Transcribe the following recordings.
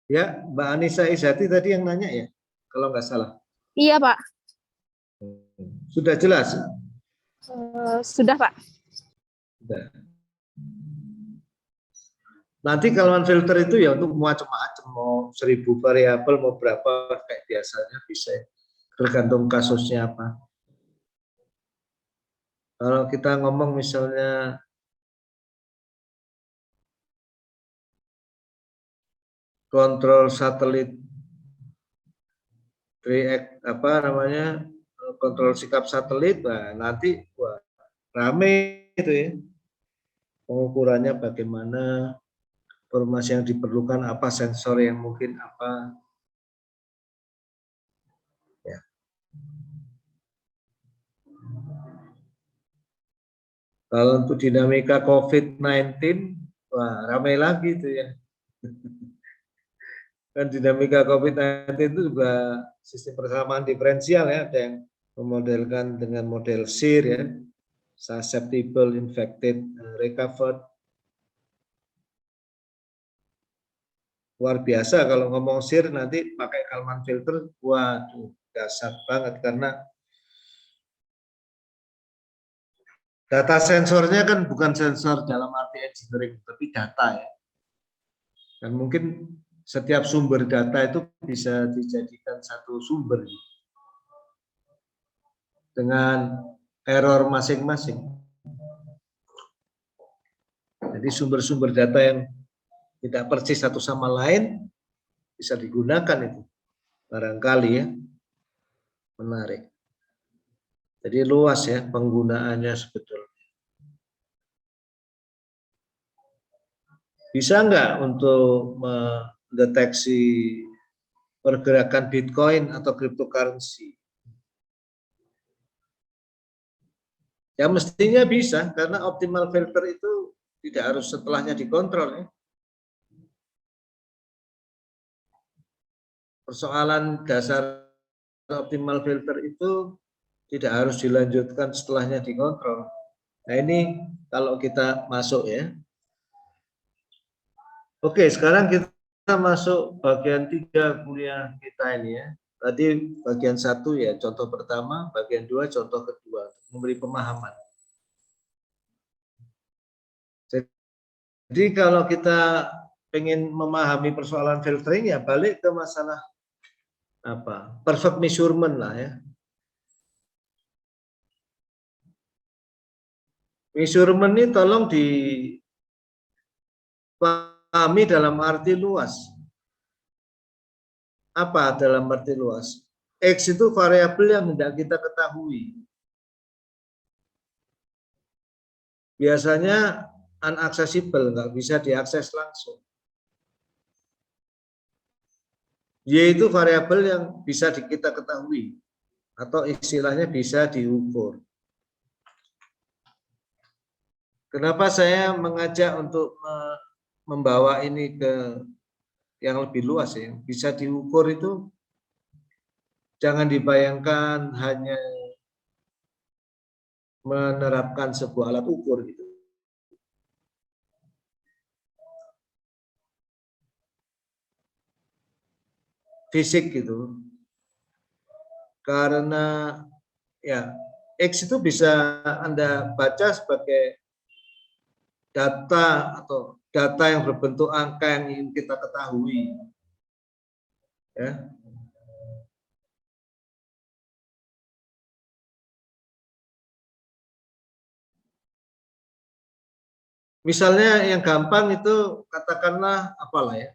Ya, Mbak Anissa Izati tadi yang nanya ya, kalau nggak salah. Iya, Pak. Sudah jelas? Sudah, Pak. Sudah. Nanti Kalman filter itu ya untuk macam-macam, mau 1000 variabel, mau berapa kayak biasanya bisa, tergantung kasusnya apa. Kalau kita ngomong misalnya kontrol satelit, apa namanya, kontrol sikap satelit, nah nanti wah, rame itu ya. Pengukurannya bagaimana, informasi yang diperlukan apa, sensor yang mungkin apa. Ya. Kalau untuk dinamika COVID-19, wah ramai lagi itu ya. Kan dinamika COVID-19 itu juga sistem persamaan diferensial ya, ada yang memodelkan dengan model SIR ya, susceptible, infected, recovered. Luar biasa kalau ngomong SIR nanti pakai Kalman filter, waduh dasar banget karena data sensornya kan bukan sensor dalam arti engineering, tapi data ya. Dan mungkin setiap sumber data itu bisa dijadikan satu sumber dengan error masing-masing. Jadi sumber-sumber data yang tidak persis satu sama lain bisa digunakan itu. Barangkali ya, menarik. Jadi luas ya penggunaannya sebetulnya. Bisa nggak untuk mendeteksi pergerakan Bitcoin atau cryptocurrency? Ya mestinya bisa, karena optimal filter itu tidak harus setelahnya dikontrol ya. Persoalan dasar optimal filter itu tidak harus dilanjutkan setelahnya dikontrol. Nah ini kalau kita masuk ya. Oke, sekarang kita masuk bagian 3 kuliah kita ini ya. Tadi bagian 1 ya, contoh pertama, bagian 2 contoh kedua, memberi pemahaman. Jadi kalau kita pengen memahami persoalan filtering ya balik ke masalah apa? Perfect measurement lah ya. Measurement ini tolong dipahami dalam arti luas. Apa dalam arti luas? X itu variabel yang tidak kita ketahui. Biasanya unaccessible, nggak bisa diakses langsung. Y itu variabel yang bisa kita ketahui, atau istilahnya bisa diukur. Kenapa saya mengajak untuk membawa ini ke yang lebih luas ya, bisa diukur itu jangan dibayangkan hanya menerapkan sebuah alat ukur gitu. Fisik gitu. Karena ya X itu bisa Anda baca sebagai data atau data yang berbentuk angka yang ingin kita ketahui. Ya. Misalnya yang gampang itu katakanlah apalah ya,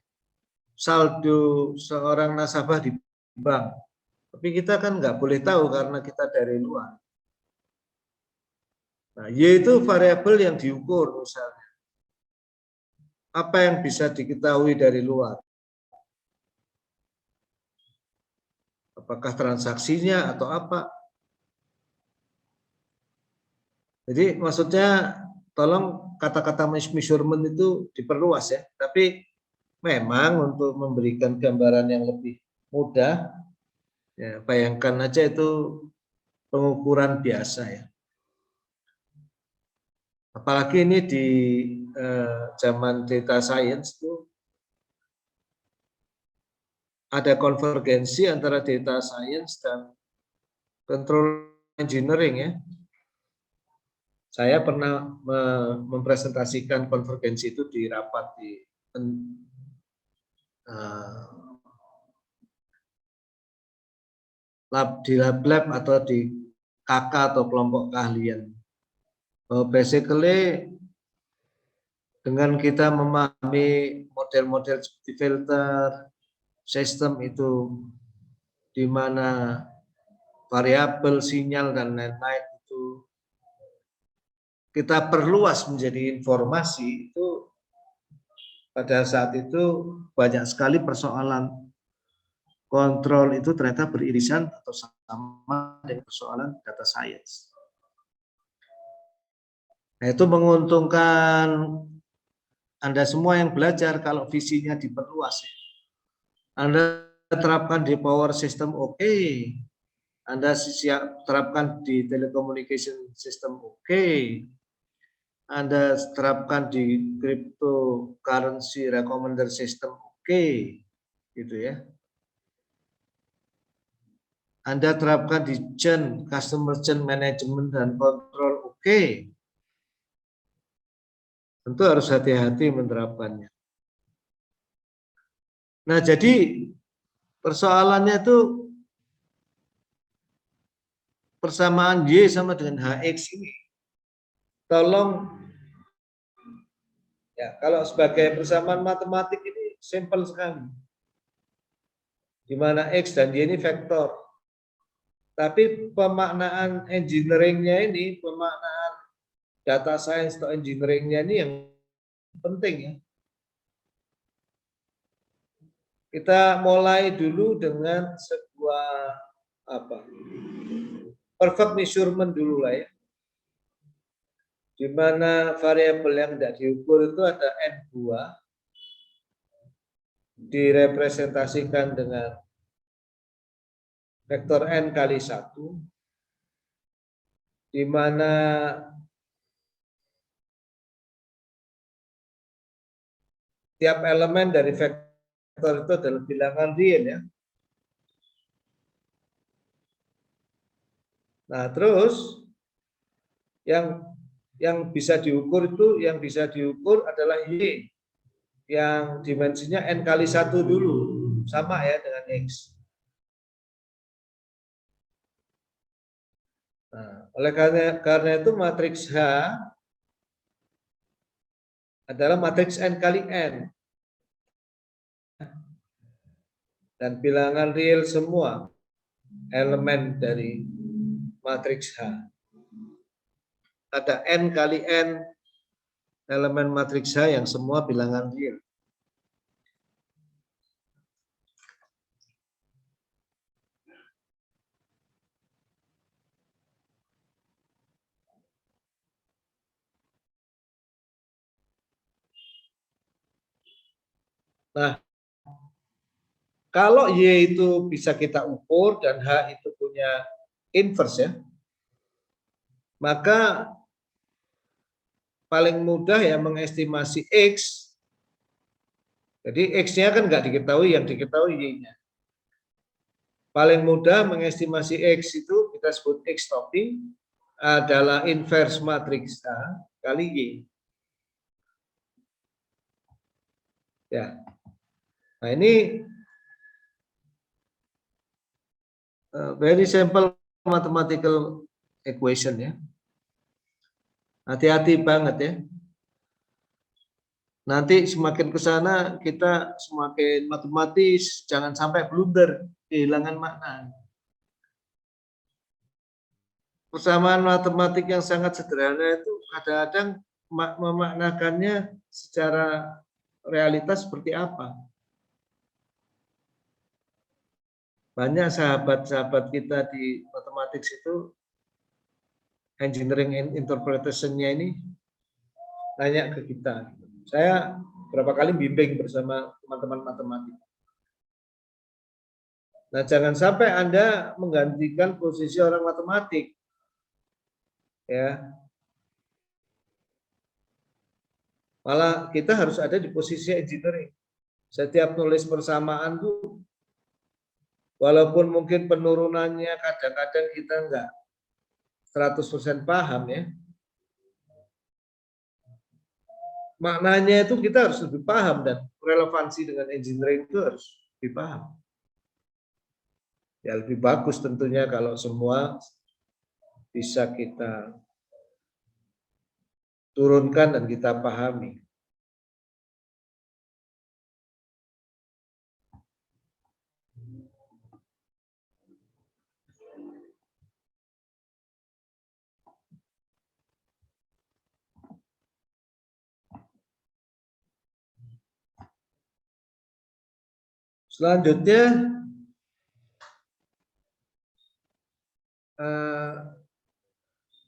saldo seorang nasabah di bank. Tapi kita kan nggak boleh tahu karena kita dari luar. Nah, Y itu variabel yang diukur misalnya. Apa yang bisa diketahui dari luar? Apakah transaksinya atau apa? Jadi maksudnya tolong kata-kata measurement itu diperluas ya. Tapi memang untuk memberikan gambaran yang lebih mudah, ya bayangkan aja itu pengukuran biasa ya. Apalagi ini di zaman data science itu ada konvergensi antara data science dan control engineering ya. Saya pernah mempresentasikan konvergensi itu di rapat di lab atau di KK atau kelompok keahlian. Basically dengan kita memahami model-model seperti filter, sistem itu di mana variabel, sinyal dan lain-lain itu kita perluas menjadi informasi, itu pada saat itu banyak sekali persoalan kontrol itu ternyata beririsan atau sama dengan persoalan data science. Nah, itu menguntungkan Anda semua yang belajar kalau visinya diperluas. Anda terapkan di power system oke. Anda terapkan di telecommunication system oke. Anda terapkan di cryptocurrency recommender system oke. Gitu ya. Anda terapkan di customer chain management dan control oke. Tentu harus hati-hati menerapkannya. Nah, jadi persoalannya itu persamaan Y sama dengan HX ini. Tolong, ya kalau sebagai persamaan matematik ini simpel sekali. Di mana X dan Y ini vektor. Tapi pemaknaan engineering-nya ini, pemaknaan data science atau engineering-nya ini yang penting ya. Kita mulai dulu dengan sebuah perfect measurement dulu lah ya. Di mana variabel yang tidak diukur itu ada N buah, direpresentasikan dengan vektor N kali 1, di mana tiap elemen dari vektor itu adalah bilangan real ya. Nah, terus yang bisa diukur adalah Y yang dimensinya N kali 1 dulu, sama ya dengan X. Nah, oleh karena itu matriks H adalah matriks N kali N. Dan bilangan real semua elemen dari matriks H. Ada N kali N elemen matriks H yang semua bilangan real. Nah, kalau Y itu bisa kita ukur dan H itu punya inverse ya, maka paling mudah ya mengestimasi X. Jadi X-nya kan nggak diketahui, yang diketahui Y-nya. Paling mudah mengestimasi X itu kita sebut X topping adalah inverse matriks A kali Y. Ya. Nah, ini very simple mathematical equation ya. Hati-hati banget ya. Nanti semakin ke sana kita semakin matematis, jangan sampai blunder, kehilangan makna. Persamaan matematik yang sangat sederhana itu kadang-kadang memaknakannya secara realitas seperti apa. Banyak sahabat-sahabat kita di matematik itu engineering interpretation-nya ini nanya ke kita. Saya berapa kali bimbing bersama teman-teman matematik. Nah, jangan sampai Anda menggantikan posisi orang matematik. Ya. Malah kita harus ada di posisi engineering. Setiap nulis persamaan tuh Walaupun mungkin penurunannya kadang-kadang kita enggak 100% paham ya. Maknanya itu kita harus lebih paham dan relevansi dengan engineering itu harus lebih paham. Ya lebih bagus tentunya kalau semua bisa kita turunkan dan kita pahami. Selanjutnya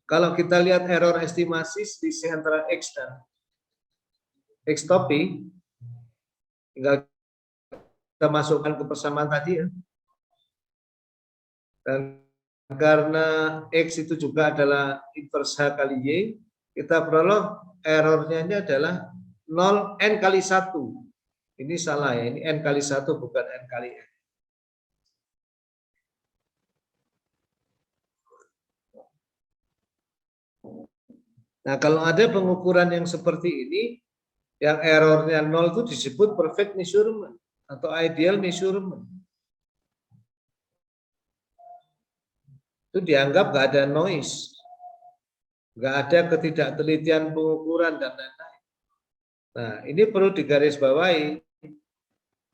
kalau kita lihat error estimasi selisih antara X dan X topi, tinggal kita masukkan ke persamaan tadi ya. Dan karena X itu juga adalah inverse H kali Y, kita peroleh errornya ini adalah 0 N kali 1. Ini salah ya, ini N kali 1 bukan N kali N. Nah, kalau ada pengukuran yang seperti ini, yang errornya 0 itu disebut perfect measurement atau ideal measurement. Itu dianggap nggak ada noise, nggak ada ketidaktelitian pengukuran dan lain-lain. Nah, ini perlu digarisbawahi.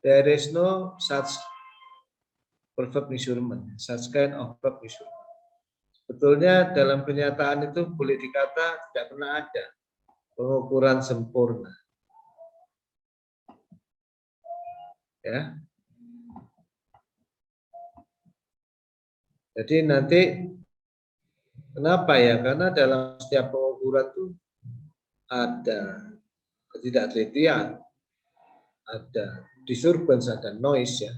There is no such perfect measurement, such kind of perfect measurement. Sebetulnya dalam kenyataan itu boleh dikata tidak pernah ada pengukuran sempurna. Ya. Jadi nanti kenapa ya? Karena dalam setiap pengukuran itu ada ketidaktelitian, ada disturbance, ada noise ya.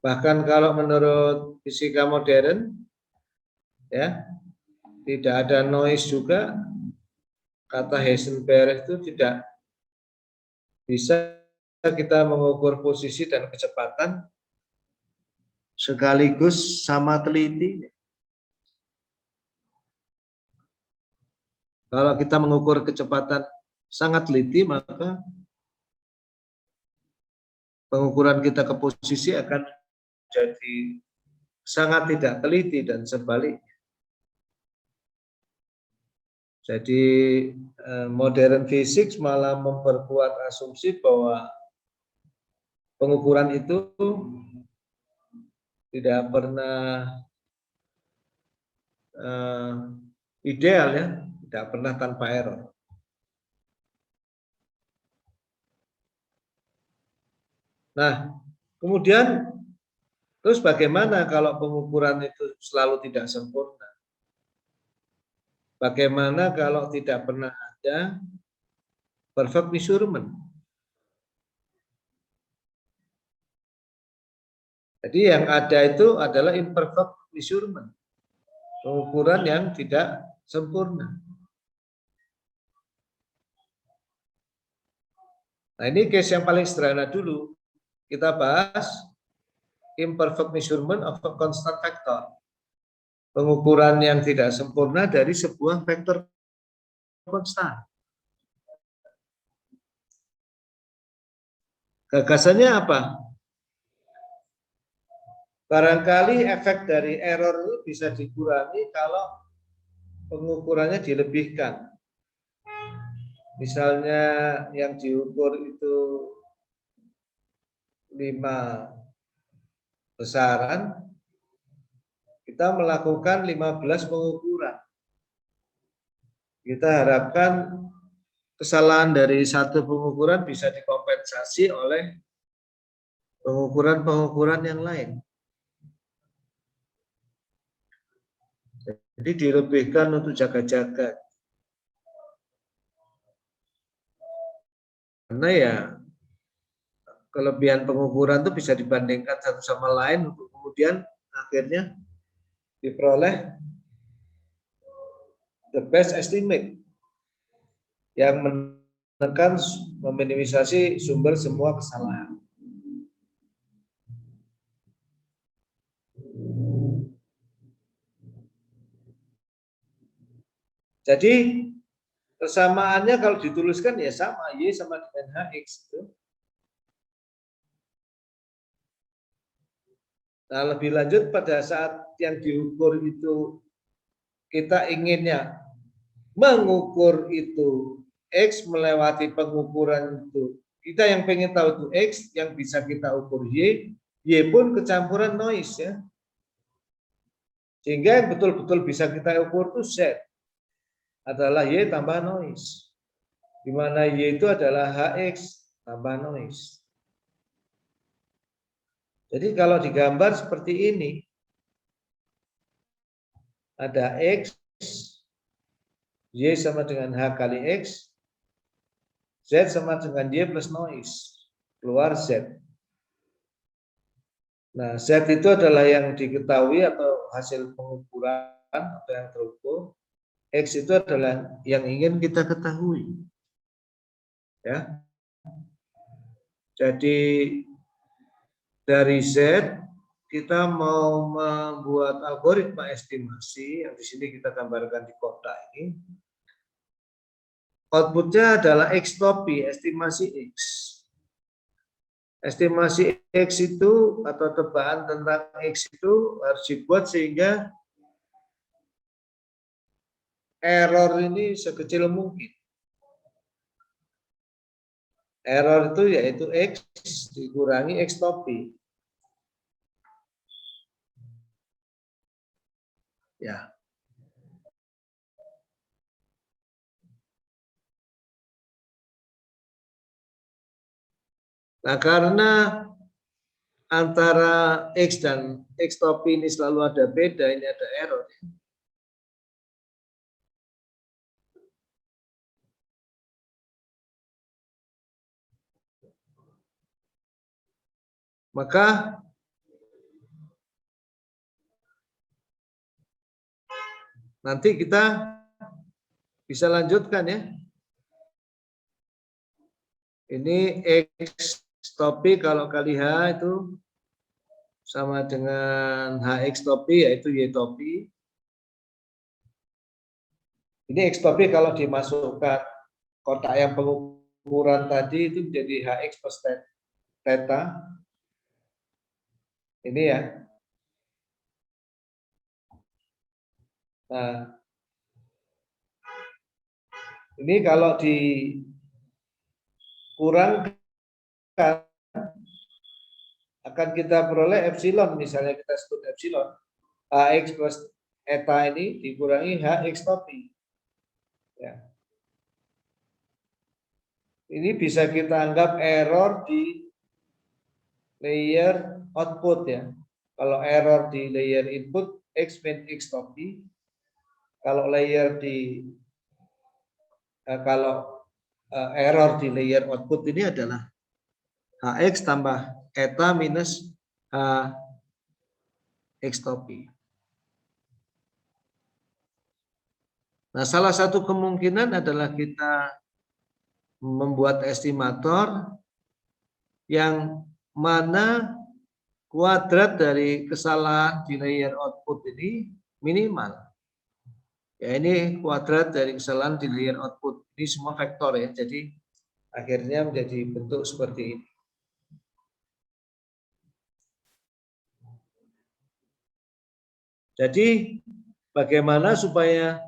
Bahkan kalau menurut fisika modern ya, tidak ada noise juga, kata Heisenberg itu tidak bisa kita mengukur posisi dan kecepatan sekaligus sama teliti. Kalau kita mengukur kecepatan sangat teliti, maka pengukuran kita ke posisi akan jadi sangat tidak teliti dan sebaliknya. Jadi modern physics malah memperkuat asumsi bahwa pengukuran itu tidak pernah ideal ya, tidak pernah tanpa error. Nah, kemudian terus bagaimana kalau pengukuran itu selalu tidak sempurna? Bagaimana kalau tidak pernah ada perfect measurement? Jadi yang ada itu adalah imperfect measurement, pengukuran yang tidak sempurna. Nah, ini case yang paling sederhana dulu. Kita bahas imperfect measurement of a constant factor. Pengukuran yang tidak sempurna dari sebuah vektor konstan. Gagasannya apa? Barangkali efek dari error itu bisa dikurangi kalau pengukurannya dilebihkan. Misalnya yang diukur itu 5 besaran, kita melakukan 15 pengukuran. Kita harapkan kesalahan dari satu pengukuran bisa dikompensasi oleh pengukuran-pengukuran yang lain. Jadi dilebihkan untuk jaga-jaga. Karena ya kelebihan pengukuran itu bisa dibandingkan satu sama lain untuk kemudian akhirnya diperoleh the best estimate yang menekan meminimisasi sumber semua kesalahan. Jadi persamaannya kalau dituliskan ya sama, Y sama dengan HX. Nah, lebih lanjut pada saat yang diukur itu kita inginnya mengukur itu X melewati pengukuran itu. Kita yang pengen tahu itu X, yang bisa kita ukur Y pun kecampuran noise ya. Sehingga yang betul-betul bisa kita ukur itu Z adalah Y tambah noise. Di mana Y itu adalah HX tambah noise. Jadi kalau digambar seperti ini, ada X, Y sama dengan H kali X, Z sama dengan Y plus noise, keluar Z. Nah, Z itu adalah yang diketahui atau hasil pengukuran atau yang terukur. X itu adalah yang ingin kita ketahui. Ya. Jadi dari Z kita mau membuat algoritma estimasi yang di sini kita gambarkan di kotak ini. Outputnya adalah X topi, estimasi X. Estimasi X itu atau tebakan tentang X itu harus dibuat sehingga error ini sekecil mungkin. Error itu yaitu X dikurangi X topi. Ya. Nah, karena antara X dan X topi ini selalu ada beda, ini ada error. Maka nanti kita bisa lanjutkan ya. Ini X topi kalau kali H itu sama dengan HX topi yaitu Y topi. Ini X topi kalau dimasukkan kotak yang pengukuran tadi itu menjadi HX plus theta. Ini ya. Nah, ini kalau dikurangkan akan kita peroleh epsilon, misalnya kita sebut epsilon. HX plus eta ini dikurangi HX topi. Ya. Ini bisa kita anggap error di layer output ya. Kalau error di layer input, X min X topi. Kalau layer di error di layer output ini adalah HX tambah eta minus HX topi. Nah, salah satu kemungkinan adalah kita membuat estimator yang mana kuadrat dari kesalahan di layer output ini minimal. Ya, ini kuadrat dari kesalahan di layer output. Ini semua vektor ya. Jadi akhirnya menjadi bentuk seperti ini. Jadi bagaimana supaya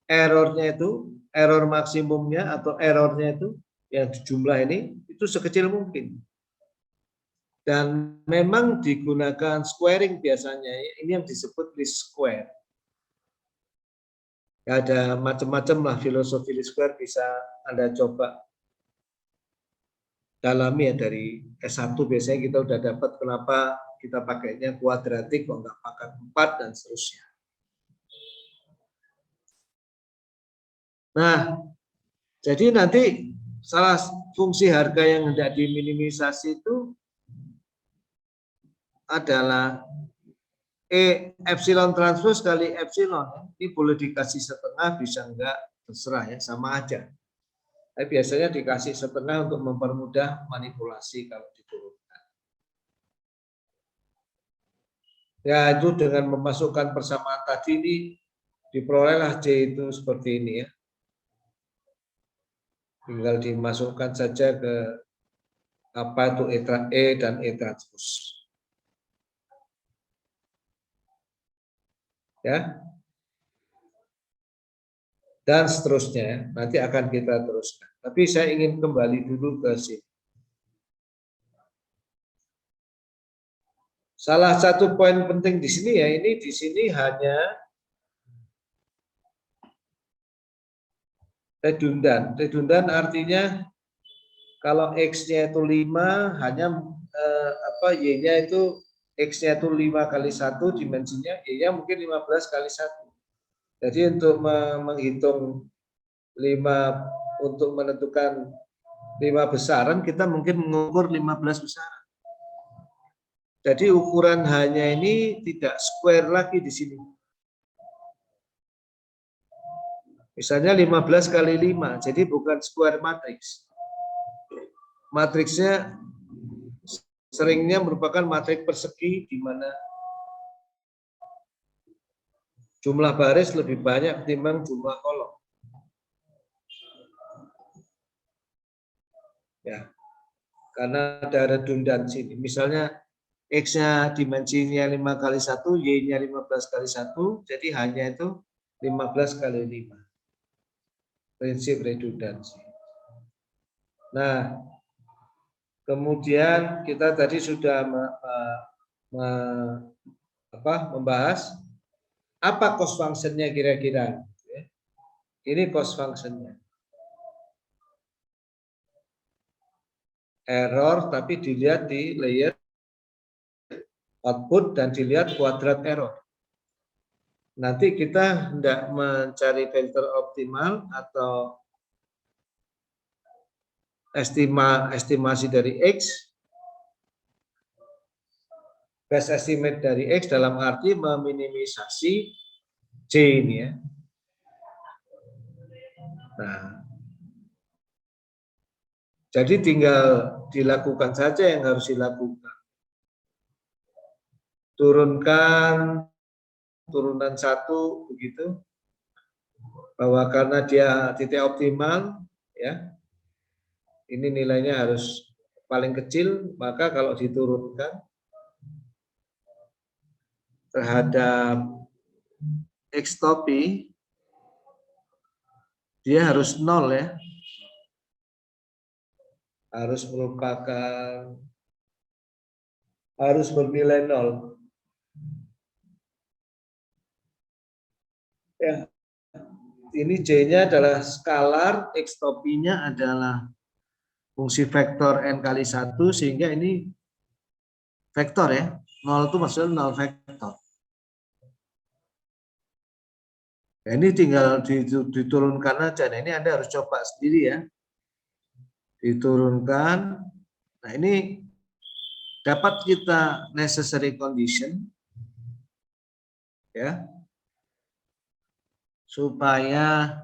errornya itu, error maksimumnya atau errornya itu yang jumlah ini itu sekecil mungkin. Dan memang digunakan squaring biasanya, ini yang disebut least square. Ya, ada macam-macam lah filosofi least square, bisa Anda coba dalami ya dari S1 biasanya kita udah dapat kenapa kita pakainya kuadratik kok nggak pakai 4 dan seterusnya. Nah, jadi nanti salah fungsi harga yang hendak diminimisasi itu adalah epsilon transpose kali epsilon. Ini boleh dikasih setengah, bisa enggak, terserah ya, sama aja. Tapi biasanya dikasih setengah untuk mempermudah manipulasi kalau diturunkan. Ya, itu dengan memasukkan persamaan tadi ini Diperolehlah C itu seperti ini ya. Tinggal dimasukkan saja ke apa itu E dan E transpose. Ya. Dan seterusnya, nanti akan kita teruskan. Tapi saya ingin kembali dulu ke sini. Salah satu poin penting di sini ya, ini di sini hanya redundan. Redundan artinya kalau X-nya itu 5, hanya Y-nya itu X-nya itu 5 kali 1 dimensinya, Y-nya mungkin 15 kali 1. Jadi untuk menghitung 5, untuk menentukan 5 besaran, kita mungkin mengukur 15 besaran. Jadi ukuran hanya ini tidak square lagi di sini. Misalnya 15 kali 5, jadi bukan square matrix. Matriksnya seringnya merupakan matriks persegi di mana jumlah baris lebih banyak ketimbang jumlah kolom. Ya, karena ada redundansi. Misalnya X-nya dimensinya 5 kali 1, Y-nya 15 kali 1, jadi hanya itu 15 kali 5. Prinsip redundansi. Nah, kemudian kita tadi sudah membahas apa cost function-nya kira-kira. Ini cost function-nya. Error tapi dilihat di layer output dan dilihat kuadrat error. Nanti kita hendak mencari filter optimal atau estimasi dari X, best estimate dari X dalam arti meminimisasi C ini ya. Nah, jadi tinggal dilakukan saja yang harus dilakukan. Turunkan turunan 1 begitu, bahwa karena dia titik optimal ya, ini nilainya harus paling kecil, maka kalau diturunkan terhadap X topi dia harus 0 ya, harus bernilai 0 ya. Ini J-nya adalah skalar, X topinya adalah fungsi vektor n kali 1, sehingga ini vektor ya. 0 itu maksudnya 0 vektor. Ya, ini tinggal diturunkan aja. Nah, ini Anda harus coba sendiri ya. Diturunkan. Nah, ini dapat kita necessary condition ya, supaya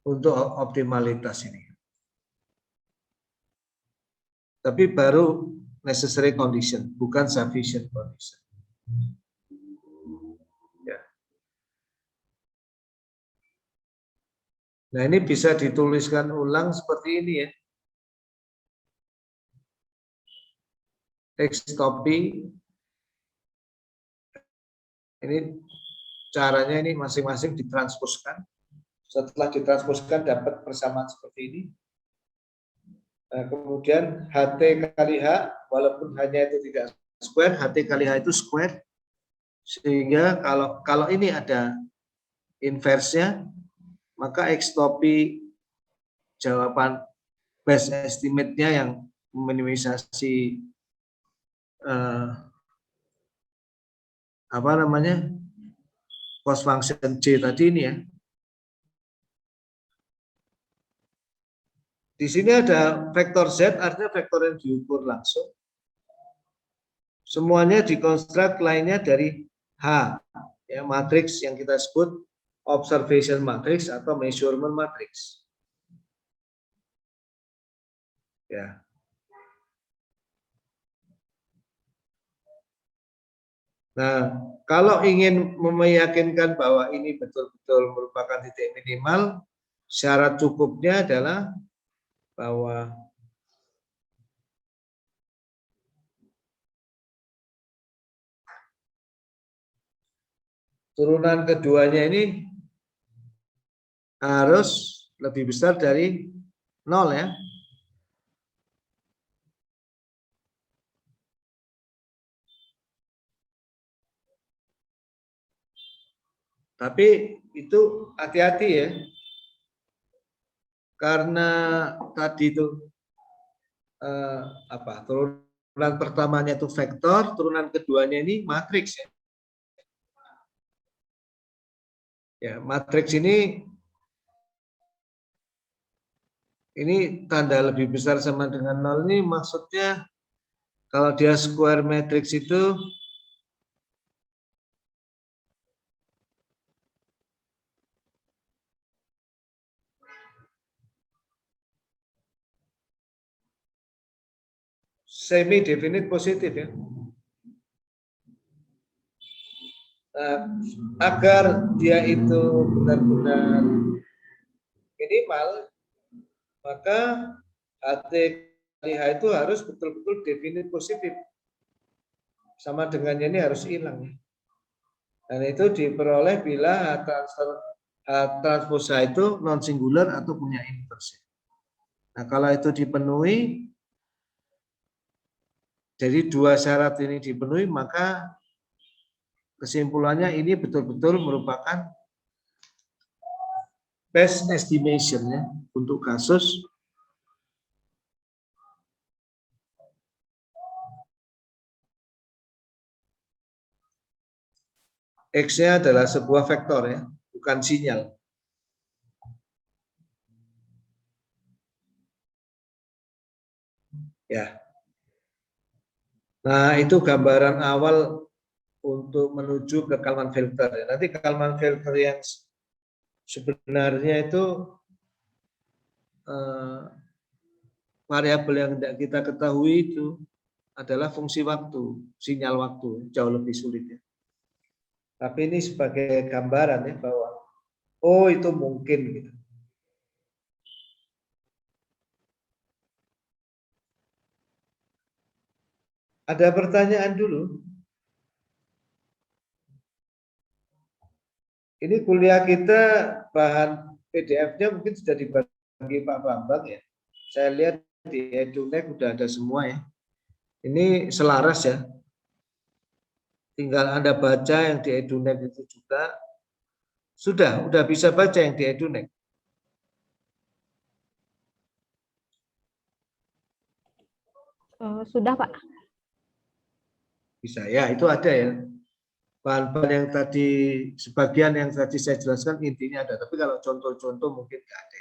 untuk optimalitas ini. Tapi baru necessary condition, bukan sufficient condition. Ya. Nah, ini bisa dituliskan ulang seperti ini ya. X topi. Ini caranya ini masing-masing ditransposkan. Setelah ditransposkan dapat persamaan seperti ini. Nah, kemudian HT kali H, walaupun hanya itu tidak square, HT kali H itu square. Sehingga kalau ini ada inverse-nya, maka X topi jawaban best estimate-nya yang meminimisasi cost function C tadi ini ya. Di sini ada vektor Z, artinya vektor yang diukur langsung. Semuanya dikonstruk lainnya dari H, ya, matriks yang kita sebut observation matrix atau measurement matrix. Ya. Nah, kalau ingin meyakinkan bahwa ini betul-betul merupakan titik minimal, syarat cukupnya adalah bahwa turunan keduanya ini harus lebih besar dari 0 ya. Tapi itu hati-hati ya. Karena tadi itu turunan pertamanya itu vektor, turunan keduanya ini matriks ya. Ya, matriks ini tanda lebih besar sama dengan 0 ini maksudnya kalau dia square matrix itu semi definite positif ya. Agar dia itu benar-benar minimal, maka HT kali H itu harus betul-betul definite positif. Sama dengannya ini harus hilang. Dan itu diperoleh bila H transpose H itu non singular atau punya inversi. Nah, kalau itu dipenuhi, jadi dua syarat ini dipenuhi, maka kesimpulannya ini betul-betul merupakan best estimation ya untuk kasus X-nya adalah sebuah vektor ya, bukan sinyal. Ya. Nah, itu gambaran awal untuk menuju ke Kalman filter. Nanti Kalman filter yang sebenarnya itu variabel yang tidak kita ketahui itu adalah fungsi waktu, sinyal waktu, jauh lebih sulit ya. Tapi ini sebagai gambaran ya bahwa oh itu mungkin gitu. Ada pertanyaan dulu? Ini kuliah kita bahan PDF-nya mungkin sudah dibagi Pak Bambang ya. Saya lihat di EduNet udah ada semua ya. Ini selaras ya. Tinggal Anda baca yang di EduNet itu juga. Udah bisa baca yang di EduNet. Sudah, Pak. Bisa ya, itu ada ya. Bahan-bahan yang tadi, sebagian yang tadi saya jelaskan intinya ada. Tapi kalau contoh-contoh mungkin nggak ada.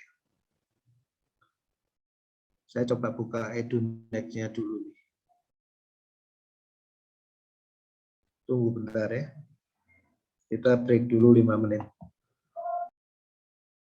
Saya coba buka EduNet-nya dulu. Tunggu bentar ya. Kita break dulu 5 menit.